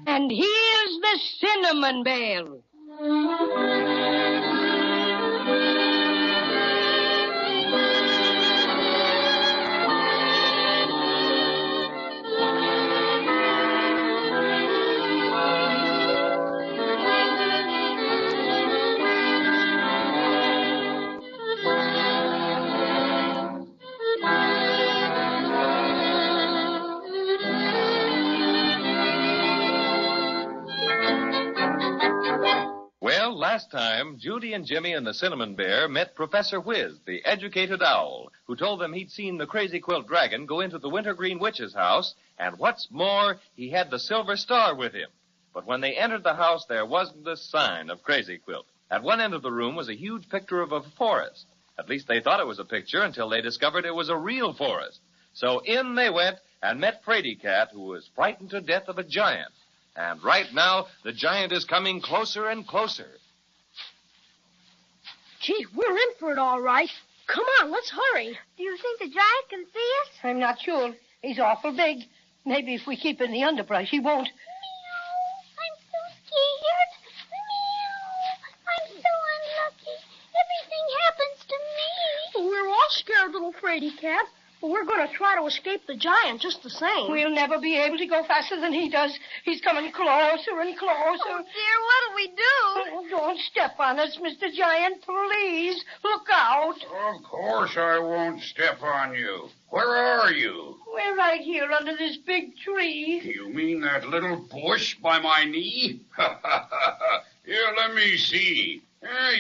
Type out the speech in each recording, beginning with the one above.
And here's the cinnamon bear. Last time, Judy and Jimmy and the Cinnamon Bear met Professor Whiz, the educated owl, who told them he'd seen the Crazy Quilt Dragon go into the Wintergreen Witch's house, and what's more, he had the Silver Star with him. But when they entered the house, there wasn't a sign of Crazy Quilt. At one end of the room was a huge picture of a forest. At least they thought it was a picture until they discovered it was a real forest. So in they went and met Fraidy Cat, who was frightened to death of a giant. And right now, the giant is coming closer and closer. Gee, we're in for it all right. Come on, let's hurry. Do you think the giant can see us? I'm not sure. He's awful big. Maybe if we keep in the underbrush, he won't. Meow. I'm so scared. Meow. I'm so unlucky. Everything happens to me. We're all scared, little Fraidy Cat. But we're going to try to escape the giant just the same. We'll never be able to go faster than he does. He's coming closer and closer. Oh, dear, what'll we do? Oh, don't step on us, Mr. Giant, please. Look out. Of course I won't step on you. Where are you? We're right here under this big tree. You mean that little bush by my knee? Here, let me see.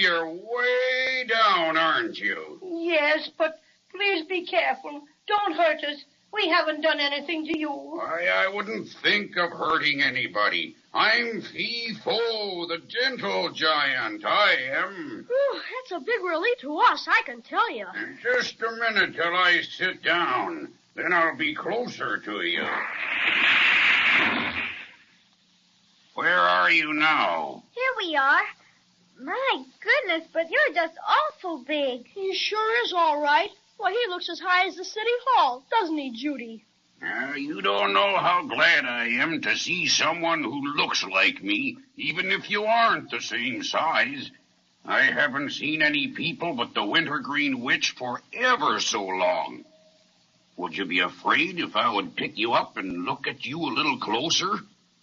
You're way down, aren't you? Yes, but please be careful. Don't hurt us. We haven't done anything to you. I wouldn't think of hurting anybody. I'm Fee-Fo, the gentle giant. I am. Whew, that's a big relief to us, I can tell you. Just a minute till I sit down. Then I'll be closer to you. Where are you now? Here we are. My goodness, but you're just awful big. He sure is all right. Well, he looks as high as the city hall, doesn't he, Judy? You don't know how glad I am to see someone who looks like me, even if you aren't the same size. I haven't seen any people but the Wintergreen Witch for ever so long. Would you be afraid if I would pick you up and look at you a little closer?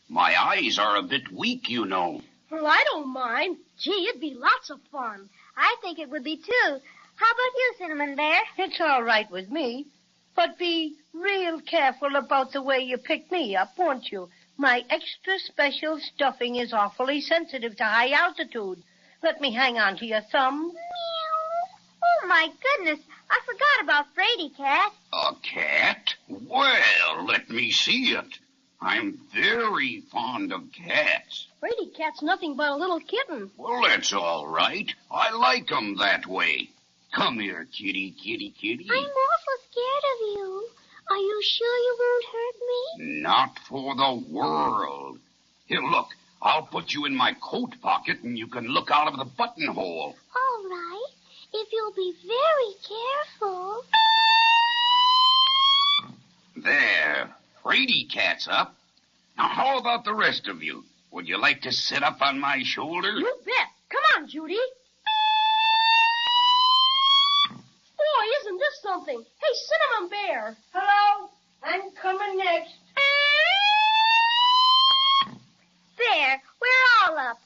My eyes are a bit weak, you know. Well, I don't mind. Gee, it'd be lots of fun. I think it would be, too. How about you, Cinnamon Bear? It's all right with me. But be real careful about the way you pick me up, won't you? My extra special stuffing is awfully sensitive to high altitude. Let me hang on to your thumb. Meow. Oh, my goodness. I forgot about Fraidy Cat. A cat? Well, let me see it. I'm very fond of cats. Fraidy Cat's nothing but a little kitten. Well, that's all right. I like 'em that way. Come here, kitty, kitty, kitty. I'm awful scared of you. Are you sure you won't hurt me? Not for the world. Here, look. I'll put you in my coat pocket and you can look out of the buttonhole. All right. If you'll be very careful. There. Fraidy Cat's up. Now, how about the rest of you? Would you like to sit up on my shoulder? You bet. Come on, Judy. Boy, isn't this something? Hey, Cinnamon Bear. Hello? I'm coming next. There. We're all up.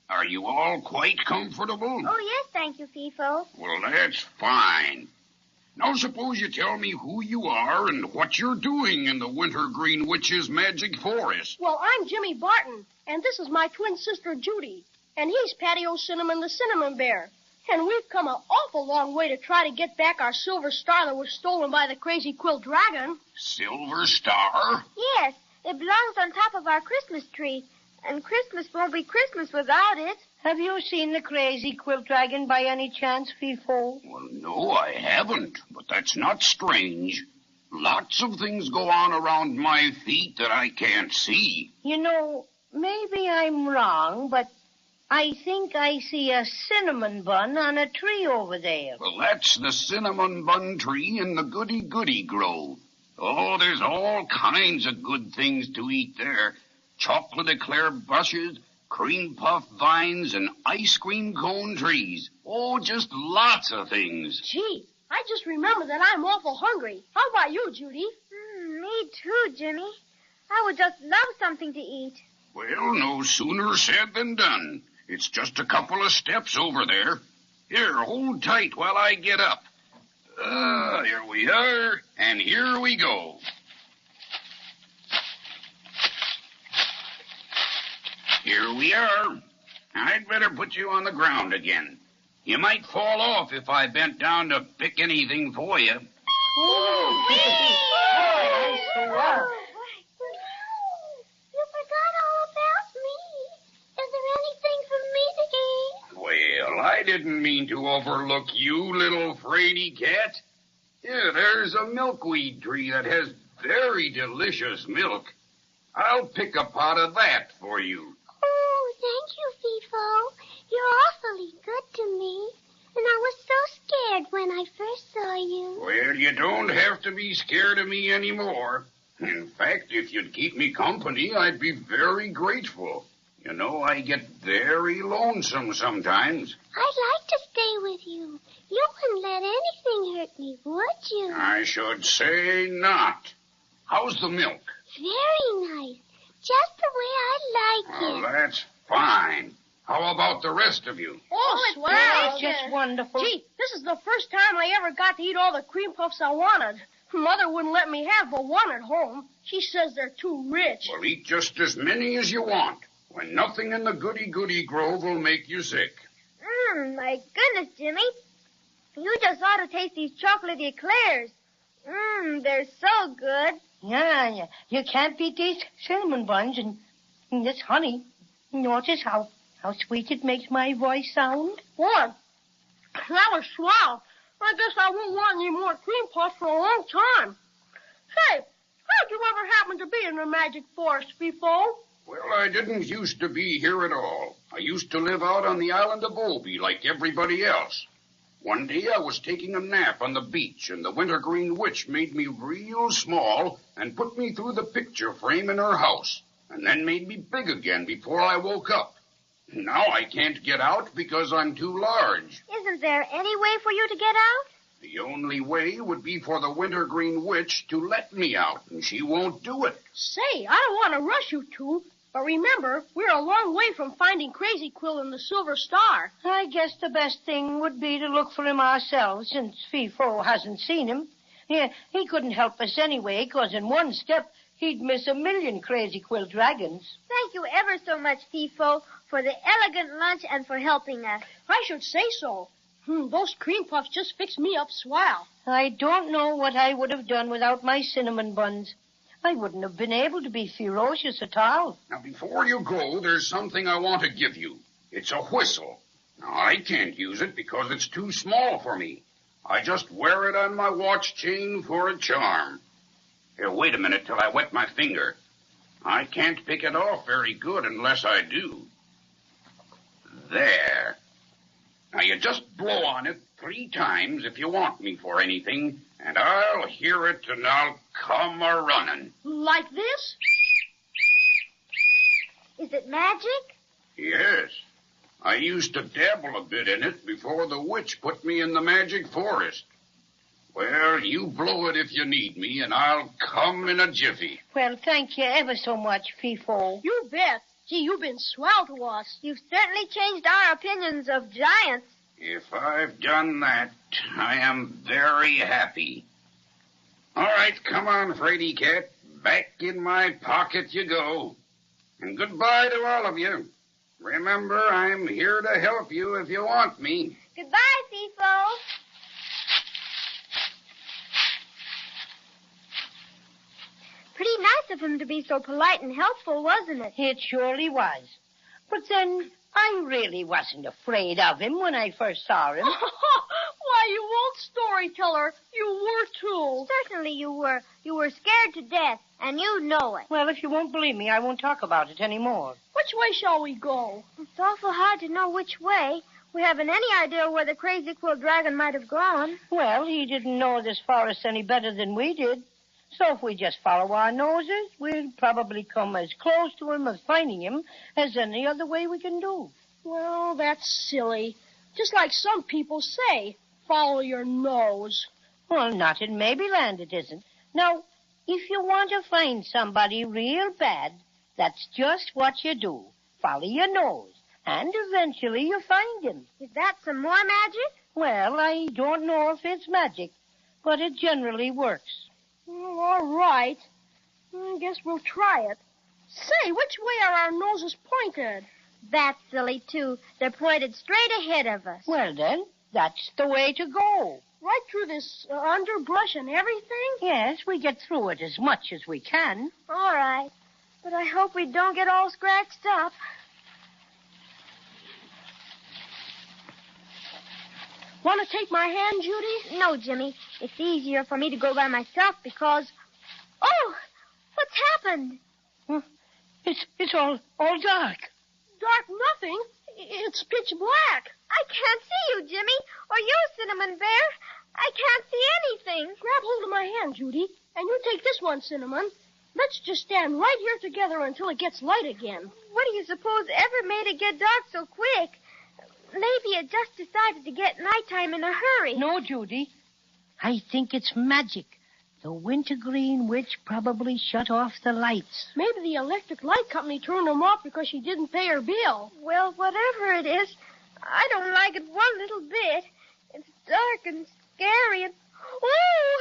Are you all quite comfortable? Oh, yes, thank you, Fee-Fo. Well, that's fine. Now, suppose you tell me who you are and what you're doing in the Wintergreen Witch's magic forest. Well, I'm Jimmy Barton, and this is my twin sister, Judy. And he's Patty O'Cinnamon, the Cinnamon Bear. And we've come an awful long way to try to get back our silver star that was stolen by the Crazy Quilt Dragon. Silver Star? Yes, it belongs on top of our Christmas tree. And Christmas won't be Christmas without it. Have you seen the Crazy Quilt Dragon by any chance, Fee-Fo? Well, no, I haven't. But that's not strange. Lots of things go on around my feet that I can't see. You know, maybe I'm wrong, but I think I see a cinnamon bun on a tree over there. Well, that's the cinnamon bun tree in the Goody-Goody Grove. Oh, there's all kinds of good things to eat there. Chocolate eclair bushes, cream puff vines, and ice cream cone trees. Oh, just lots of things. Gee, I just remembered that I'm awful hungry. How about you, Judy? Me too, Jimmy. I would just love something to eat. Well, no sooner said than done. It's just a couple of steps over there. Here, hold tight while I get up. Here we are, and here we go. Here we are. I'd better put you on the ground again. You might fall off if I bent down to pick anything for you. Oh, You forgot all about me. Is there anything for me to eat? Well, I didn't mean to overlook you, little fraidy cat. Yeah, there's a milkweed tree that has very delicious milk. I'll pick a pot of that for you. Oh, thank you, Fifo. You're awfully good to me. And I was so scared when I first saw you. Well, you don't have to be scared of me anymore. In fact, if you'd keep me company, I'd be very grateful. You know, I get very lonesome sometimes. I'd like to stay with you. You wouldn't let anything hurt me, would you? I should say not. How's the milk? Very nice. Just the way I like Oh, it. that's fine. How about the rest of you? Oh, swell. It's just wonderful. Gee, this is the first time I ever got to eat all the cream puffs I wanted. Mother wouldn't let me have but one at home. She says they're too rich. Well, eat just as many as you want, when nothing in the goody-goody grove will make you sick. My goodness, Jimmy. You just ought to taste these chocolate eclairs. They're so good. Yeah. You can't beat these cinnamon buns and this honey. Notice how sweet it makes my voice sound. Boy, that was swell. I guess I won't want any more cream puffs for a long time. Say, how'd you ever happen to be in the magic forest before? Well, I didn't used to be here at all. I used to live out on the island of Obi like everybody else. One day I was taking a nap on the beach, and the wintergreen witch made me real small and put me through the picture frame in her house, and then made me big again before I woke up. Now I can't get out because I'm too large. Isn't there any way for you to get out? The only way would be for the wintergreen witch to let me out, and she won't do it. Say, I don't want to rush you two, but remember, we're a long way from finding Crazy Quill and the Silver Star. I guess the best thing would be to look for him ourselves, since Fifo hasn't seen him. Yeah, he couldn't help us anyway, 'cause in one step he'd miss 1,000,000 Crazy Quill dragons. Thank you ever so much, Fifo, for the elegant lunch and for helping us. I should say so. Those cream puffs just fixed me up swell. I don't know what I would have done without my cinnamon buns. I wouldn't have been able to be ferocious at all. Now, before you go, there's something I want to give you. It's a whistle. Now, I can't use it because it's too small for me. I just wear it on my watch chain for a charm. Here, wait a minute till I wet my finger. I can't pick it off very good unless I do. There. Now, you just blow on it 3 times if you want me for anything, and I'll hear it and I'll come a-running. Like this? Is it magic? Yes. I used to dabble a bit in it before the witch put me in the magic forest. Well, you blow it if you need me, and I'll come in a jiffy. Well, thank you ever so much, Fifo. You bet. Gee, you've been swell to us. You've certainly changed our opinions of giants. If I've done that, I am very happy. All right, come on, Fraidy Cat. Back in my pocket you go. And goodbye to all of you. Remember, I'm here to help you if you want me. Goodbye, Fifo. Pretty nice of him to be so polite and helpful, wasn't it? It surely was. But then, I really wasn't afraid of him when I first saw him. Why, you old storyteller, you were too. Certainly you were. You were scared to death, and you know it. Well, if you won't believe me, I won't talk about it anymore. Which way shall we go? It's awful hard to know which way. We haven't any idea where the Crazy Quill Dragon might have gone. Well, he didn't know this forest any better than we did. So if we just follow our noses, we'll probably come as close to him as finding him as any other way we can do. Well, that's silly. Just like some people say, follow your nose. Well, not in Maybeland it isn't. Now, if you want to find somebody real bad, that's just what you do. Follow your nose, and eventually you find him. Is that some more magic? Well, I don't know if it's magic, but it generally works. Well, all right. I guess we'll try it. Say, which way are our noses pointed? That's silly, too. They're pointed straight ahead of us. Well, then, that's the way to go. Right through this underbrush and everything? Yes, we get through it as much as we can. All right. But I hope we don't get all scratched up. Want to take my hand, Judy? No, Jimmy. It's easier for me to go by myself because... Oh! What's happened? It's all dark. Dark nothing. It's pitch black. I can't see you, Jimmy. Or you, Cinnamon Bear. I can't see anything. Grab hold of my hand, Judy. And you take this one, Cinnamon. Let's just stand right here together until it gets light again. What do you suppose ever made it get dark so quick? Maybe it just decided to get nighttime in a hurry. No, Judy. I think it's magic. The Wintergreen Witch probably shut off the lights. Maybe the electric light company turned them off because she didn't pay her bill. Well, whatever it is, I don't like it one little bit. It's dark and scary and... Oh!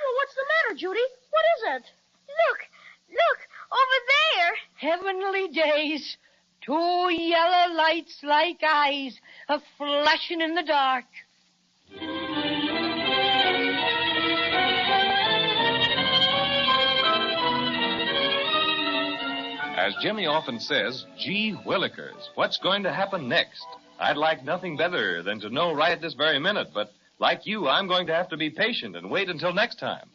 Well, what's the matter, Judy? What is it? Look, over there. Heavenly days. 2 yellow lights like eyes a-flashing in the dark. As Jimmy often says, gee willikers, what's going to happen next? I'd like nothing better than to know right at this very minute, but like you, I'm going to have to be patient and wait until next time.